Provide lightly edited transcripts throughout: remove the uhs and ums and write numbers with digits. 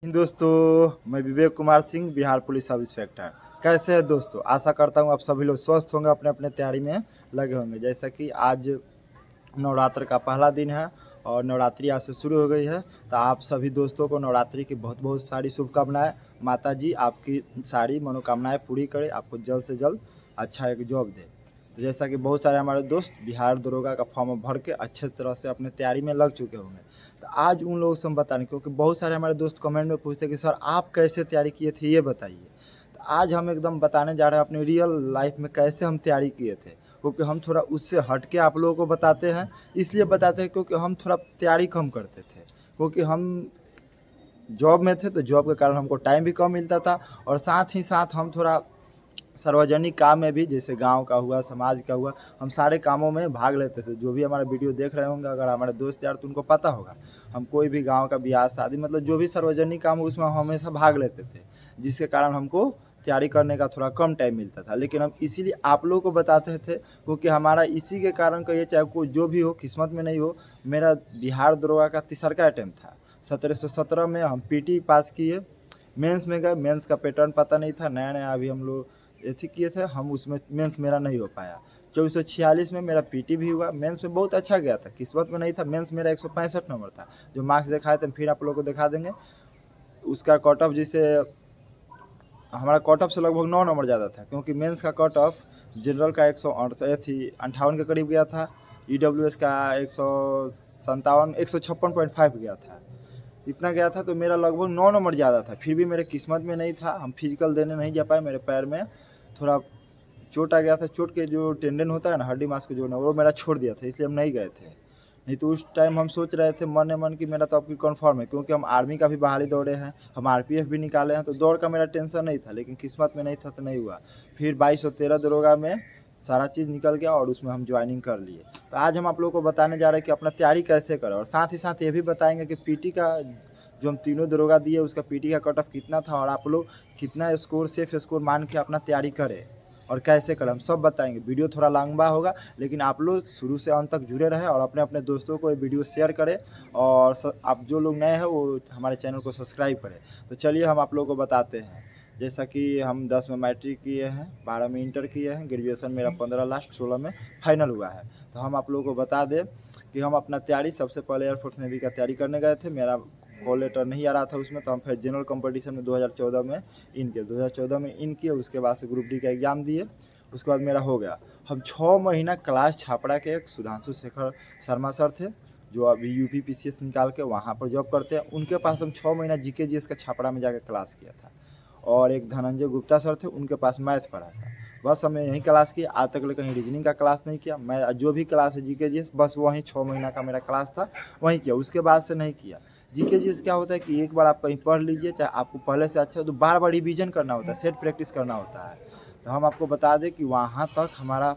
दोस्तों, मैं Vivek Kumar Singh, Bihar police sub inspector. कैसे हैं दोस्तों? आशा करता हूँ आप सभी लोग स्वस्थ होंगे, अपने अपने तैयारी में लगे होंगे। जैसा कि आज नवरात्र का पहला दिन है और नवरात्रि आज से शुरू हो गई है, तो आप सभी दोस्तों को नवरात्रि की बहुत बहुत सारी शुभकामनाएं। माता जी आपकी सारी मनोकामनाएं पूरी करे, आपको जल्द से जल्द अच्छा एक जॉब दे। तो जैसा कि बहुत सारे हमारे दोस्त बिहार दरोगा का फॉर्म भर के अच्छे तरह से अपने तैयारी में लग चुके होंगे, तो आज उन लोगों से हम बताने, क्योंकि बहुत सारे हमारे दोस्त कमेंट में पूछते कि सर आप कैसे तैयारी किए थे ये बताइए। तो आज हम एकदम बताने जा रहे हैं अपनी रियल लाइफ में कैसे हम तैयारी किए थे, क्योंकि हम थोड़ा उससे हट के आप लोगों को बताते हैं। इसलिए बताते हैं क्योंकि हम थोड़ा तैयारी कम करते थे, क्योंकि हम जॉब में थे तो जॉब के कारण हमको टाइम भी कम मिलता था, और साथ ही साथ हम थोड़ा सार्वजनिक काम में भी, जैसे गांव का हुआ, समाज का हुआ, हम सारे कामों में भाग लेते थे। जो भी हमारा वीडियो देख रहे होंगे, अगर हमारे दोस्त यार, तो उनको पता होगा हम कोई भी गांव का ब्याह शादी, मतलब जो भी सार्वजनिक काम हो उसमें हम हमेशा भाग लेते थे, जिसके कारण हमको तैयारी करने का थोड़ा कम टाइम मिलता था। लेकिन हम इसीलिए आप लोगों को बताते थे, क्योंकि हमारा इसी के कारण कहिए, चाहे कोई जो भी हो, किस्मत में नहीं हो। मेरा बिहार दरोगा का तीसरा अटैम्प्ट था। 1717 में हम पीटी पास किए, मेंस में गए, मेंस का पैटर्न पता नहीं था, नया नया अभी हम लोग एथी किए थे, हम उसमें मेंस मेरा नहीं हो पाया। 2446 में मेरा पीटी भी हुआ, मेंस में बहुत अच्छा गया था, किस्मत में नहीं था। मेंस मेरा 165 नंबर था, जो मार्क्स दिखाए थे फिर आप लोगों को दिखा देंगे। उसका कट ऑफ, जिसे हमारा कट ऑफ से लगभग 9 नंबर ज़्यादा था, क्योंकि मेंस का कट ऑफ जनरल का 158 के करीब गया था, EWS का 156.5 गया था, इतना गया था। तो मेरा लगभग 9 नंबर ज़्यादा था, फिर भी मेरे किस्मत में नहीं था। हम फिजिकल देने नहीं जा पाए, मेरे पैर में थोड़ा चोट आ गया था। चोट के जो टेंडन होता है ना, हड्डी मांस को जोड़ना, वो मेरा छोड़ दिया था, इसलिए हम नहीं गए थे। नहीं तो उस टाइम हम सोच रहे थे मन मन कि मेरा तो आपकी कन्फर्म है, क्योंकि हम आर्मी का भी बहाली दौड़े हैं, हम RPF भी निकाले हैं, तो दौड़ का मेरा टेंशन नहीं था। लेकिन किस्मत में नहीं था तो नहीं हुआ। फिर 2213 दरोगा में सारा चीज़ निकल गया और उसमें हम ज्वाइनिंग कर लिए। तो आज हम आप लोगों को बताने जा रहे हैं कि अपना तैयारी कैसे करें, और साथ ही साथ ये भी बताएंगे कि पीटी का जो हम तीनों दरोगा दिए, उसका पीटी का कट ऑफ कितना था, और आप लोग कितना स्कोर, सेफ स्कोर मान के अपना तैयारी करें और कैसे करें, हम सब बताएंगे। वीडियो थोड़ा लंबा होगा, लेकिन आप लोग शुरू से अंत तक जुड़े रहें और अपने अपने दोस्तों को ये वीडियो शेयर करें। और आप जो लोग नए हैं वो हमारे चैनल को सब्सक्राइब करें। तो चलिए हम आप लोगों को बताते हैं। जैसा कि हम 10 में मैट्रिक किए हैं, 12 में इंटर किए हैं, ग्रेजुएशन मेरा 15 लास्ट, 16 में फाइनल हुआ है। तो हम आप लोगों को बता दें कि हम अपना तैयारी, सबसे पहले एयरफोर्स नेवी का तैयारी करने गए थे। मेरा कॉल लेटर नहीं आ रहा था उसमें, तो हम फिर जनरल कंपटीशन में 2014 में इन किए, 2014 में इन किए। उसके बाद से ग्रुप डी का एग्ज़ाम दिए, उसके बाद मेरा हो गया। हम 6 महीना क्लास छापड़ा के एक सुधांशु शेखर शर्मा सर थे, जो अभी UP PCS निकाल के वहाँ पर जॉब करते हैं, उनके पास हम 6 महीना GK GS का छापड़ा में जाकर क्लास किया था। और एक धनंजय गुप्ता सर थे, उनके पास मैथ पढ़ा था। बस हमने यहीं क्लास किया, आज तक कहीं रीजनिंग का क्लास नहीं किया। मैं जो भी क्लास है GK GS, बस वहीं 6 महीना का मेरा क्लास था, वहीं किया, उसके बाद से नहीं किया। GK GS क्या होता है कि एक बार आप कहीं पढ़ लीजिए, चाहे आपको पहले से अच्छा हो, तो बार बार रिवीजन करना होता है, सेट प्रैक्टिस करना होता है। तो हम आपको बता दें कि वहाँ तक हमारा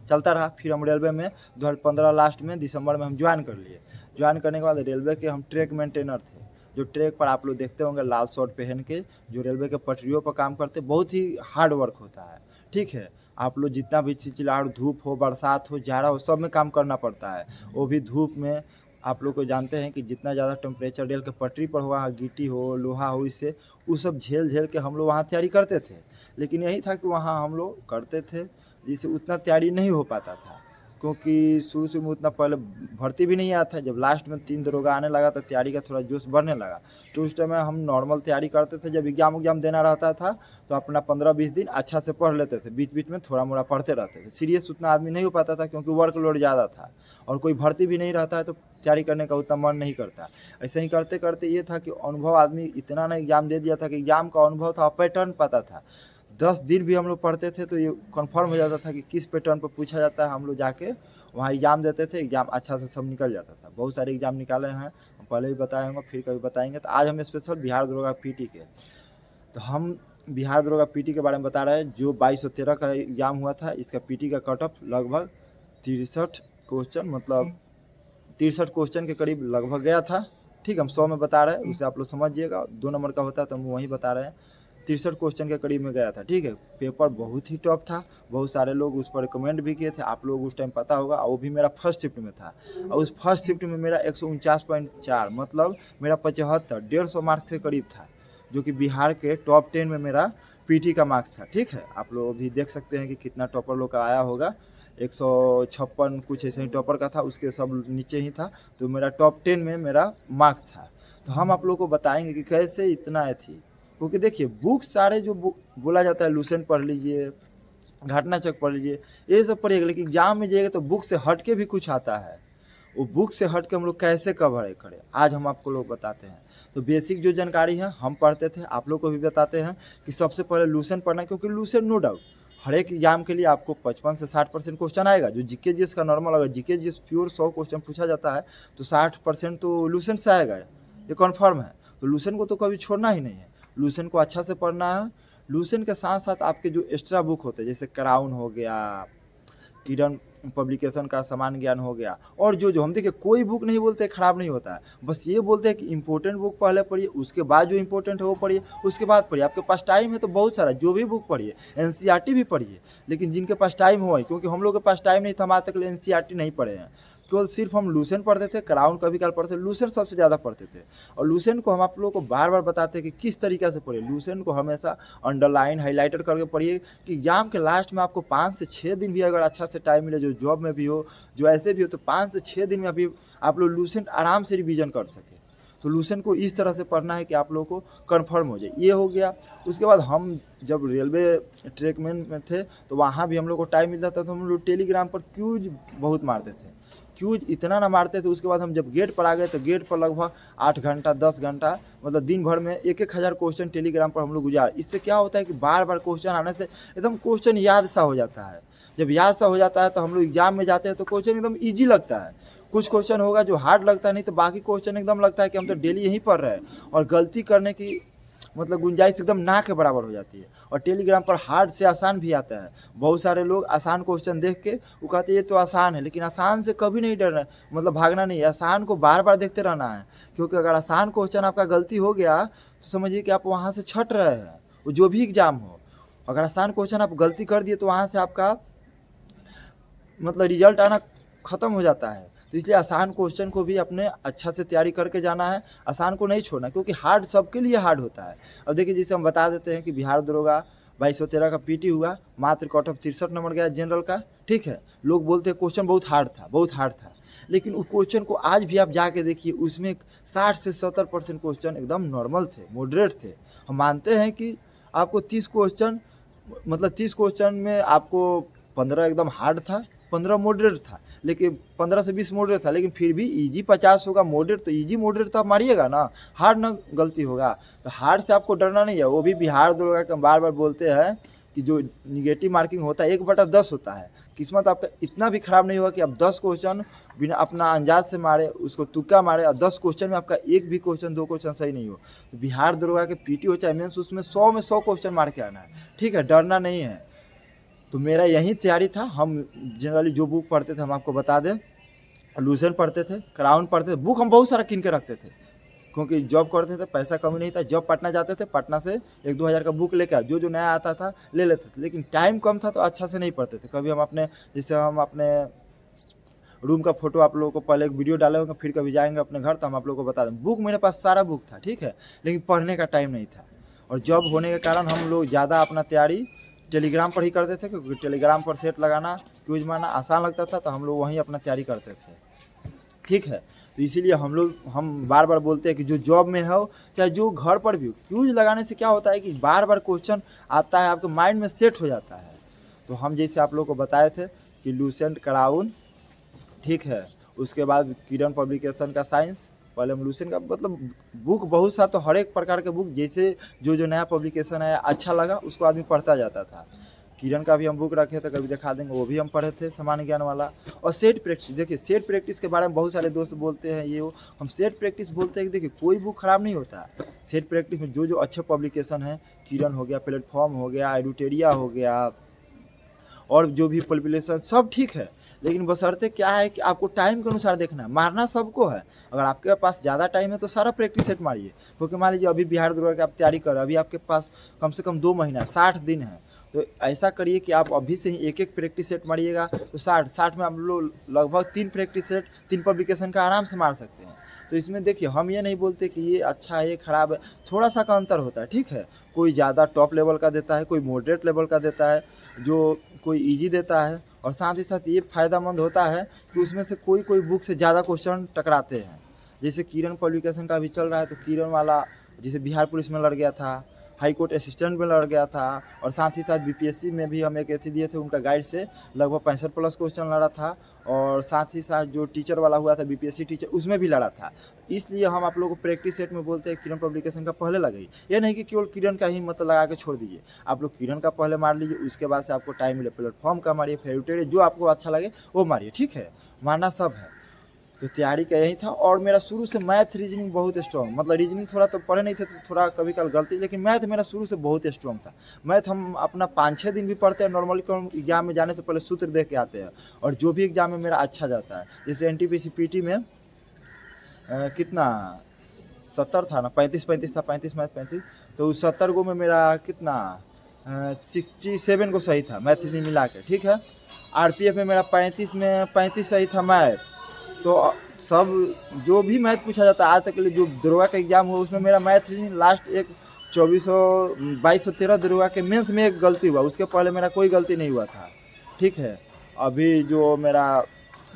चलता रहा। फिर हम रेलवे में 2015 लास्ट में दिसंबर में हम ज्वाइन कर लिए। ज्वाइन करने के बाद रेलवे के हम ट्रैक मेंटेनर थे, जो ट्रैक पर आप लोग देखते होंगे लाल शर्ट पहन के, जो रेलवे के पटरियों पर काम करते। बहुत ही हार्ड वर्क होता है, ठीक है। आप लोग जितना भी चिलचिलाहट, धूप हो, बरसात हो, जाड़ा हो, सब में काम करना पड़ता है। वो भी धूप में। आप लोग को जानते हैं कि जितना ज़्यादा टेम्परेचर रेल के पटरी पर हुआ, गिट्टी हो, लोहा हो, इससे वो सब झेल झेल के हम लोग वहाँ तैयारी करते थे। लेकिन यही था कि वहाँ हम लोग करते थे, जिससे उतना तैयारी नहीं हो पाता था, क्योंकि शुरू में उतना पहले भर्ती भी नहीं आया था। जब लास्ट में 3 दरोगा आने लगा तो तैयारी का थोड़ा जोश बढ़ने लगा। तो उस टाइम में हम नॉर्मल तैयारी करते थे। जब एग्ज़ाम देना रहता था तो अपना 15-20 दिन अच्छा से पढ़ लेते थे, बीच बीच में थोड़ा मोड़ा पढ़ते रहते थे। सीरियस उतना आदमी नहीं हो पाता था, क्योंकि वर्कलोड ज़्यादा था, और कोई भर्ती भी नहीं रहता है तो तैयारी करने का उतना मन नहीं करता। ऐसे ही करते करते ये था कि अनुभव, आदमी इतना ना एग्ज़ाम दे दिया था कि एग्ज़ाम का अनुभव था, पैटर्न पता था। 10 दिन भी हम लोग पढ़ते थे तो ये कन्फर्म हो जाता था कि किस पैटर्न पर पूछा जाता है। हम लोग जाके वहाँ एग्ज़ाम देते थे, एग्ज़ाम अच्छा से सब निकल जाता था। बहुत सारे एग्ज़ाम निकाले हैं, हम पहले भी बताए होंगे, फिर कभी बताएंगे। तो आज हम स्पेशल बिहार दरोगा पीटी के, तो हम बिहार दरोगा पीटी के बारे में बता रहे हैं। जो 2213 का एग्ज़ाम हुआ था, इसका पीटी का कट ऑफ लगभग 63 क्वेश्चन, मतलब 63 क्वेश्चन के करीब लगभग गया था। ठीक, हम 100 में बता रहे हैं, उसे आप लोग समझिएगा। 2 नंबर का होता है तो हम वही बता रहे हैं। 63 क्वेश्चन के करीब में गया था, ठीक है। पेपर बहुत ही टफ था, बहुत सारे लोग उस पर कमेंट भी किए थे, आप लोग उस टाइम पता होगा। और वो भी मेरा फर्स्ट शिफ्ट में था, और उस फर्स्ट शिफ्ट में मेरा 149.4 मतलब मेरा 75 150 मार्क्स के करीब था, जो कि बिहार के टॉप 10 में मेरा पीटी का मार्क्स था, ठीक है। आप लोग भी देख सकते हैं कि कितना टॉपर लोग का आया होगा, 156 कुछ ऐसे ही टॉपर का था, उसके सब नीचे ही था, तो मेरा टॉप 10 में मेरा मार्क्स था। तो हम आप लोग को बताएंगे कि कैसे इतना थी, क्योंकि देखिए बुक सारे जो बोला जाता है, लूसेंट पढ़ लीजिए, घटनाचक पढ़ लीजिए, ये सब पढ़िएगा, लेकिन एग्जाम में जाइएगा तो बुक से हट के भी कुछ आता है। वो बुक से हट के हम लोग कैसे कवर करें, आज हम आपको लोग बताते हैं। तो बेसिक जो जानकारी है हम पढ़ते थे, आप लोग को भी बताते हैं कि सबसे पहले लूसेंट पढ़ना है, क्योंकि लूसेंट नो डाउट हर एक एग्जाम के लिए आपको 55 से 60% क्वेश्चन आएगा। जो जीके जीएस का नॉर्मल, अगर जीके जीएस प्योर 100 क्वेश्चन पूछा जाता है तो 60% तो लूसेंट से आएगा, ये कन्फर्म है। तो लूसेंट को तो कभी छोड़ना ही नहीं है, लूसेंट को अच्छा से पढ़ना है। लूसेंट के साथ साथ आपके जो एक्स्ट्रा बुक होते हैं, जैसे क्राउन हो गया, किरण पब्लिकेशन का सामान्य ज्ञान हो गया, और जो हम देखिए कोई बुक नहीं बोलते खराब नहीं होता है, बस ये बोलते हैं कि इंपॉर्टेंट बुक पहले पढ़िए, उसके बाद जो इंपॉर्टेंट है वो पढ़िए, उसके बाद पढ़िए। आपके पास टाइम है तो बहुत सारा जो भी बुक पढ़िए, एनसीईआरटी भी पढ़िए, लेकिन जिनके पास टाइम हो, क्योंकि हम लोग के पास टाइम नहीं था, हम आज तक एनसीईआरटी नहीं पढ़े हैं, केवल सिर्फ हम लूसेंट पढ़ते थे, क्राउन कभी काल पढ़ते थे, लूसेंट सबसे ज़्यादा पढ़ते थे। और लूसेंट को हम आप लोगों को बार बार बताते हैं कि किस तरीके से पढ़िए। लूसेंट को हमेशा अंडरलाइन हाईलाइटेड करके पढ़िए, कि एग्जाम के लास्ट में आपको 5 से 6 दिन भी अगर अच्छा से टाइम मिले, जो जॉब में भी हो, जो ऐसे भी हो, तो 5 से 6 दिन में अभी आप लोग लूसेंट आराम से रिवीजन कर सके। तो लूसेंट को इस तरह से पढ़ना है कि आप लोगों को कन्फर्म हो जाए, ये हो गया। उसके बाद हम जब रेलवे ट्रैकमैन में थे तो वहाँ भी हम लोग को टाइम मिलता था, तो हम लोग टेलीग्राम पर क्यूज बहुत मारते थे, क्यूज इतना ना मारते थे। उसके बाद हम जब गेट पर आ गए तो गेट पर लगभग 8 घंटा 10 घंटा, मतलब दिन भर में 1-1 हज़ार क्वेश्चन टेलीग्राम पर हम लोग गुजार। इससे क्या होता है कि बार बार क्वेश्चन आने से एकदम क्वेश्चन याद सा हो जाता है। जब याद सा हो जाता है तो हम लोग एग्जाम में जाते हैं तो क्वेश्चन एकदम ईजी लगता है। कुछ क्वेश्चन होगा जो हार्ड लगता है, नहीं तो बाकी क्वेश्चन एकदम लगता है कि हम तो डेली यहीं पढ़ रहे हैं, और गलती करने की मतलब गुंजाइश एकदम ना के बराबर हो जाती है। और टेलीग्राम पर हार्ड से आसान भी आता है। बहुत सारे लोग आसान क्वेश्चन देख के वो कहते हैं ये तो आसान है, लेकिन आसान से कभी नहीं डरना, मतलब भागना नहीं है, आसान को बार बार देखते रहना है। क्योंकि अगर आसान क्वेश्चन आपका गलती हो गया तो समझिए कि आप वहाँ से छट रहे हैं, वो जो भी एग्जाम हो। अगर आसान क्वेश्चन आप गलती कर दिए तो वहाँ से आपका मतलब रिजल्ट आना ख़त्म हो जाता है। तो इसलिए आसान क्वेश्चन को भी अपने अच्छा से तैयारी करके जाना है, आसान को नहीं छोड़ना, क्योंकि हार्ड सबके लिए हार्ड होता है। अब देखिए जैसे हम बता देते हैं कि बिहार दरोगा 2213 का पीटी हुआ, मात्र कट ऑफ 63 नंबर गया जनरल का, ठीक है। लोग बोलते हैं क्वेश्चन बहुत हार्ड था, बहुत हार्ड था, लेकिन उस क्वेश्चन को आज भी आप जाके देखिए, उसमें 60 से 70% क्वेश्चन एकदम नॉर्मल थे, मॉडरेट थे। हम मानते हैं कि आपको 30 क्वेश्चन, मतलब 30 क्वेश्चन में आपको 15 एकदम हार्ड था, 15 मॉडरेट था, लेकिन 15 से 20 मॉडरेट था, लेकिन फिर भी इजी 50 होगा। मॉडरेट तो इजी मॉडरेट तो आप मारिएगा ना, हार्ड ना गलती होगा। तो हार्ड से आपको डरना नहीं है। वो भी बिहार दरोगा के बार बार बोलते हैं कि जो निगेटिव मार्किंग होता है 1/10 होता है। किस्मत आपका इतना भी खराब नहीं होगा कि आप 10 क्वेश्चन बिना अपना अंदाज से मारे, उसको तुक्का मारे, और 10 क्वेश्चन में आपका एक भी क्वेश्चन 2 क्वेश्चन सही नहीं हो। तो बिहार दरोगा के पीटी हो चाहे मेंस, उसमें 100 में 100 क्वेश्चन मार के आना है, ठीक है, डरना नहीं है। तो मेरा यही तैयारी था। हम जनरली जो बुक पढ़ते थे हम आपको बता दें, लूसेंट पढ़ते थे, क्राउन पढ़ते थे, बुक हम बहुत सारा किन के रखते थे, क्योंकि जॉब करते थे, पैसा कमी नहीं था। जॉब पटना जाते थे, पटना से 1-2 हज़ार का बुक लेकर जो जो नया आता था ले लेते थे, लेकिन टाइम कम था तो अच्छा से नहीं पढ़ते थे। कभी हम अपने, जैसे हम अपने रूम का फोटो आप लोगों को पहले एक वीडियो डाले होंगे, फिर कभी जाएंगे अपने घर तो हम आप लोगों को बता दें। बुक मेरे पास सारा बुक था, ठीक है, लेकिन पढ़ने का टाइम नहीं था। और जॉब होने के कारण हम लोग ज़्यादा अपना तैयारी टेलीग्राम पर ही करते थे, क्योंकि टेलीग्राम पर सेट लगाना, क्यूज मारना आसान लगता था, तो हम लोग वहीं अपना तैयारी करते थे, ठीक है। तो इसीलिए हम बार बार बोलते हैं कि जो जॉब में हो चाहे जो घर पर भी हो, क्यूज लगाने से क्या होता है कि बार बार क्वेश्चन आता है, आपके माइंड में सेट हो जाता है। तो हम जैसे आप लोग को बताए थे कि लूसेंट, क्राउन, ठीक है, उसके बाद किरण पब्लिकेशन का साइंस, पहले हम लूसेंट का, मतलब बुक बहुत सा, तो हर एक प्रकार के बुक जैसे जो नया पब्लिकेशन आया अच्छा लगा उसको आदमी पढ़ता जाता था। किरण का भी हम बुक रखे थे, कभी दिखा देंगे, वो भी हम पढ़े थे, सामान्य ज्ञान वाला। और सेट प्रैक्टिस, देखिए सेट प्रैक्टिस के बारे में बहुत सारे दोस्त बोलते हैं ये वो, हम सेट प्रैक्टिस बोलते हैं कि देखिए कोई बुक खराब नहीं होता। सेट प्रैक्टिस में जो जो अच्छे पब्लिकेशन है, किरण हो गया, प्लेटफॉर्म हो गया, एडुटेरिया हो गया, और जो भी पब्लिकेशन सब ठीक है, लेकिन बशर्ते क्या है कि आपको टाइम के अनुसार देखना है। मारना सबको है, अगर आपके पास ज़्यादा टाइम है तो सारा प्रैक्टिस सेट मारिए। क्योंकि मान लीजिए अभी बिहार दरोगा की आप तैयारी कर रहे हैं, अभी आपके पास कम से कम 2 महीना 60 दिन है, तो ऐसा करिए कि आप अभी से ही एक प्रैक्टिस सेट मारिएगा, तो 60 में आप लोग लगभग 3 प्रैक्टिस सेट 3 पब्लिकेशन का आराम से मार सकते हैं। तो इसमें देखिए, हम ये नहीं बोलते कि ये अच्छा है ये खराब है, थोड़ा सा का अंतर होता है, ठीक है। कोई ज़्यादा टॉप लेवल का देता है, कोई मॉडरेट लेवल का देता है, जो कोई ईजी देता है, और साथ ही साथ ये फ़ायदेमंद होता है कि उसमें से कोई कोई बुक से ज़्यादा क्वेश्चन टकराते हैं। जैसे किरण पब्लिकेशन का भी चल रहा है, तो किरण वाला जैसे बिहार पुलिस में लड़ गया था, हाई कोर्ट असिस्टेंट में लड़ गया था, और साथ ही साथ बीपीएससी में भी हम एक एथी दिए थे, उनका गाइड से लगभग 65 प्लस क्वेश्चन लड़ा था, और साथ ही साथ जो टीचर वाला हुआ था बीपीएससी टीचर, उसमें भी लड़ा था। इसलिए हम आप लोगों को प्रैक्टिस सेट में बोलते हैं किरण पब्लिकेशन का पहले लगाइए। ये नहीं कि केवल किरण का ही मतलब लगा के छोड़ दीजिए, आप लोग किरण का पहले मार लीजिए, उसके बाद से आपको टाइम मिले प्लेटफॉर्म का मारिए, फेवरेट जो आपको अच्छा लगे वो मारिए, ठीक है। मारना सब है। तो तैयारी का यही था, और मेरा शुरू से मैथ रीजनिंग बहुत स्ट्रॉन्ग, मतलब रीजनिंग थोड़ा तो पढ़े नहीं थे तो थोड़ा कभी कल गलती, लेकिन मैथ मेरा शुरू से बहुत स्ट्रॉन्ग था। मैथ हम अपना 5-6 दिन भी पढ़ते हैं नॉर्मली, हम एग्जाम में जाने से पहले सूत्र देख के आते हैं, और जो भी एग्जाम में मेरा अच्छा जाता है। जैसे NTPC PT में कितना 70 था ना, 35 था, 35 मैथ 35, तो उस 70 को में मेरा कितना 67 को सही था मैथ रीजनिंग मिला के, ठीक है। RPF में मेरा 35 में 35 सही था मैथ। तो सब जो भी मैथ पूछा जाता है आज तक के लिए, जो दरोगा का एग्जाम हुआ उसमें मेरा मैथ रीजनिंग लास्ट एक 2213 दरोगा के मेंस में एक गलती हुआ, उसके पहले मेरा कोई गलती नहीं हुआ था, ठीक है। अभी जो मेरा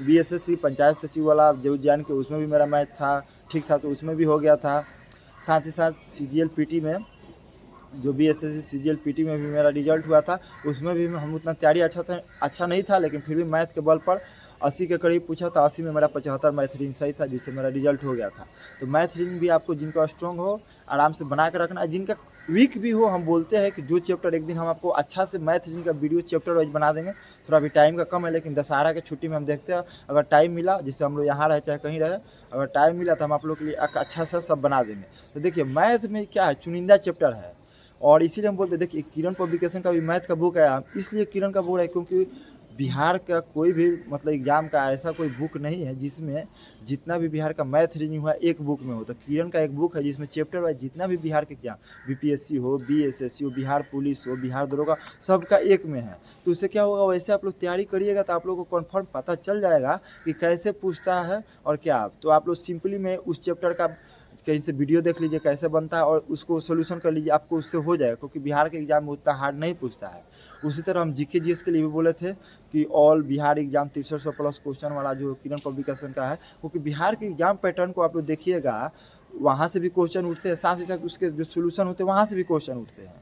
BSSC पंचायत सचिव वाला जो जान के, उसमें भी मेरा मैथ था ठीक था, तो उसमें भी हो गया था। साथ ही साथ CGL PT में जो BSSC CGL PT में भी मेरा रिजल्ट हुआ था, उसमें भी हम उतना तैयारी अच्छा नहीं था, लेकिन फिर भी मैथ के बल पर 80 के करीब पूछा था, 80 में मेरा 75 मैथ रीजनिंग सही था, जिससे मेरा रिजल्ट हो गया था। तो मैथ रीजनिंग भी आपको जिनका स्ट्रॉन्ग हो आराम से बना के रखना है, जिनका वीक भी हो, हम बोलते हैं कि जो चैप्टर एक दिन हम आपको अच्छा से मैथ रीजनिंग का वीडियो चैप्टर वाइज बना देंगे। थोड़ा अभी टाइम का कम है, लेकिन दशहरा की छुट्टी में हम देखते हैं, अगर टाइम मिला, जिससे हम लोग यहाँ रहे चाहे कहीं रहे, अगर टाइम मिला तो हम आप लोग के लिए अच्छा सा सब बना देंगे। तो देखिए, मैथ में क्या है, चुनिंदा चैप्टर है, और इसीलिए हम बोलते हैं, देखिए किरण पब्लिकेशन का भी मैथ का बुक है, इसलिए किरण का बोल रहा है क्योंकि बिहार का कोई भी मतलब एग्जाम का ऐसा कोई बुक नहीं है जिसमें जितना भी बिहार का मैथ रीजनिंग हुआ एक बुक में हो। तो किरण का एक बुक है जिसमें चैप्टर वाइज जितना भी बिहार के एग्जाम, BPSC हो, BSSC हो, बिहार पुलिस हो, बिहार दरोगा, सबका एक में है। तो उससे क्या होगा, वैसे आप लोग तैयारी करिएगा तो आप लोग को कन्फर्म पता चल जाएगा कि कैसे पूछता है और क्या। तो आप लोग सिंपली में उस चैप्टर का कहीं से वीडियो देख लीजिए कैसे बनता है, और उसको सोल्यूशन कर लीजिए, आपको उससे हो जाएगा, क्योंकि बिहार के एग्जाम में उतना हार्ड नहीं पूछता है। उसी तरह हम GK GS के लिए भी बोले थे कि all Bihar exam 6300 plus question वाला जो किरण पब्लिकेशन का है, क्योंकि बिहार के एग्जाम पैटर्न को आप लोग देखिएगा, वहाँ से भी क्वेश्चन उठते हैं, साथ ही साथ उसके जो सोल्यूशन होते हैं वहाँ से भी क्वेश्चन उठते हैं।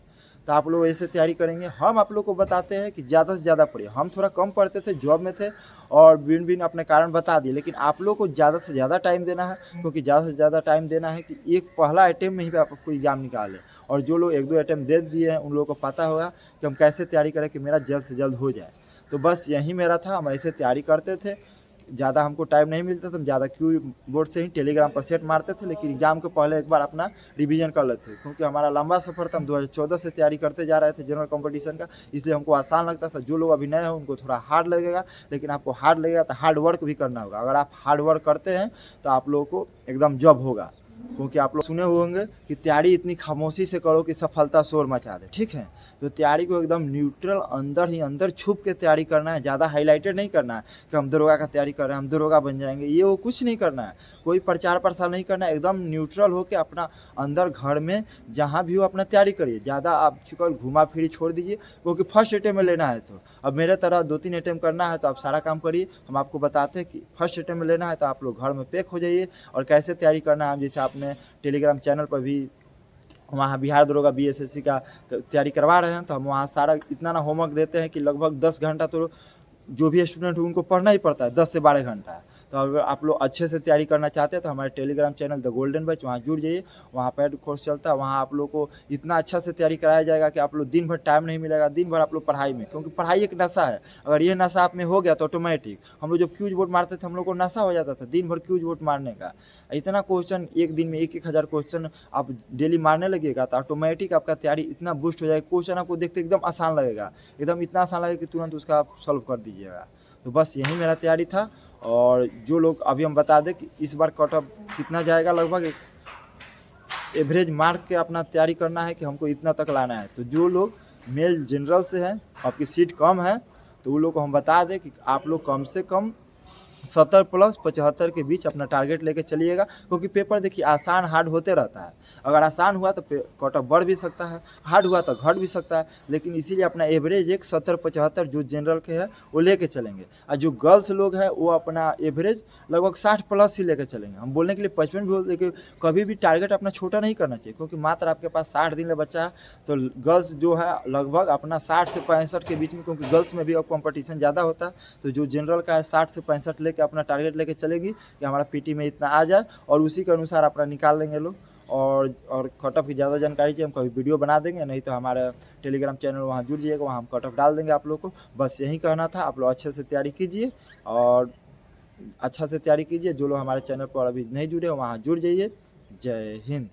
तो आप लोग ऐसे तैयारी करेंगे। हम आप लोग को बताते हैं कि ज़्यादा से ज़्यादा पढ़िए। हम थोड़ा कम पढ़ते थे, जॉब में थे, और भिन्न अपने कारण बता दिए, लेकिन आप लोग को ज़्यादा से ज़्यादा टाइम देना है, क्योंकि ज़्यादा से ज़्यादा टाइम देना है कि एक पहला अटैम्प्ट में ही आपको एग्जाम निकाले। और जो लोग 1-2 अटैम्प्ट दे दिए हैं उन लोगों को पता होगा कि हम कैसे तैयारी करें कि मेरा जल्द से जल्द हो जाए। तो बस यही मेरा था, हम ऐसे तैयारी करते थे। ज़्यादा हमको टाइम नहीं मिलता था, हम ज़्यादा क्यू बोर्ड से ही टेलीग्राम पर सेट मारते थे, लेकिन एग्जाम के पहले एक बार अपना रिवीजन कर लेते थे, क्योंकि हमारा लंबा सफ़र था। हम 2014 से तैयारी करते जा रहे थे जनरल कंपटीशन का, इसलिए हमको आसान लगता था। जो लोग अभी नए हैं उनको थोड़ा हार्ड लगेगा, लेकिन आपको हार्ड लगेगा तो हार्ड वर्क भी करना होगा। अगर आप हार्ड वर्क करते हैं तो आप लोगों को एकदम जॉब होगा, क्योंकि आप लोग सुने होंगे कि तैयारी इतनी खामोशी से करो कि सफलता शोर मचा दे, ठीक है। तो तैयारी को एकदम न्यूट्रल अंदर ही अंदर छुप के तैयारी करना है, ज़्यादा हाईलाइटेड नहीं करना है कि हम दरोगा का तैयारी कर रहे हैं, हम दरोगा बन जाएंगे, ये वो कुछ नहीं करना है। कोई प्रचार प्रसार नहीं करना है, एकदम न्यूट्रल हो के अपना अंदर घर में जहाँ भी हो अपना तैयारी करिए। ज़्यादा आप चुकल घुमा फिरी छोड़ दीजिए, क्योंकि फर्स्ट अटैम्प्ट में लेना है। तो अब मेरे तरह 2-3 अटैम्प्ट करना है तो आप सारा काम करिए। हम आपको बताते हैं कि फर्स्ट अटैम्प्ट में लेना है तो आप लोग घर में पैक हो जाइए, और कैसे तैयारी करना है, जैसे आपने टेलीग्राम चैनल पर भी वहाँ बिहार दरोगा BSSC का तैयारी करवा रहे हैं, तो हम वहाँ सारा इतना ना होमवर्क देते हैं कि लगभग 10 घंटा तो जो भी स्टूडेंट हो उनको पढ़ना ही पड़ता है, 10 से 12 घंटा। तो अगर आप लोग अच्छे से तैयारी करना चाहते हैं तो हमारे Telegram channel the golden batch, वहाँ जुड़ जाइए। वहाँ पेड कोर्स चलता है, वहाँ आप लोग को इतना अच्छा से तैयारी कराया जाएगा कि आप लोग दिन भर टाइम नहीं मिलेगा, दिन भर आप लोग पढ़ाई में, क्योंकि पढ़ाई एक नशा है। अगर ये नशा आप में हो गया तो ऑटोमेटिक, हम लोग जब क्यूज बोर्ड मारते थे हम लोग को नशा हो जाता था दिन भर क्यूज बोर्ड मारने का। इतना क्वेश्चन एक दिन में 1-1000 क्वेश्चन आप डेली मारने लगेगा तो ऑटोमेटिक आपका तैयारी इतना बूस्ट हो जाएगा, क्वेश्चन आपको देखते एकदम आसान लगेगा, एकदम इतना आसान लगेगा कि तुरंत उसका आप सॉल्व कर दीजिएगा। तो बस यही मेरा तैयारी था। और जो लोग अभी हम बता दें कि इस बार कट ऑफ कितना जाएगा, लगभग एवरेज मार्क के अपना तैयारी करना है कि हमको इतना तक लाना है। तो जो लोग मेल जनरल से हैं, आपकी सीट कम है, तो उन लोग को हम बता दें कि आप लोग कम से कम 70 प्लस 75 के बीच अपना टारगेट लेके चलिएगा, क्योंकि पेपर देखिए आसान हार्ड होते रहता है। अगर आसान हुआ तो कट ऑफ बढ़ भी सकता है, हार्ड हुआ तो घट भी सकता है, लेकिन इसीलिए अपना एवरेज एक 70-75 जो जनरल के है वो लेके चलेंगे। और जो गर्ल्स लोग हैं वो अपना एवरेज लगभग 60 प्लस ही लेकर चलेंगे। हम बोलने के लिए 55 भी बोलते, कि कभी भी टारगेट अपना छोटा नहीं करना चाहिए, क्योंकि मात्र आपके पास 60 दिन बचा है। तो गर्ल्स जो है लगभग अपना 60 से 65 के बीच में, क्योंकि गर्ल्स में भी अब कॉम्पिटिशन ज़्यादा होता है, तो जो जनरल का है 60 से 65 लेके अपना टारगेट लेके चलेगी कि हमारा पीटी में इतना आ जाए, और उसी के अनुसार अपना निकाल लेंगे लोग। और कट ऑफ की ज़्यादा जानकारी चाहिए हम कभी वीडियो बना देंगे, नहीं तो हमारा टेलीग्राम चैनल वहाँ जुड़ जाइएगा, वहाँ हम कट ऑफ डाल देंगे आप लोग को। बस यही कहना था, आप लोग अच्छे से तैयारी कीजिए और अच्छा से तैयारी कीजिए। जो लोग हमारे चैनल पर अभी नहीं जुड़े वहाँ जुड़ जाइए। जय हिंद।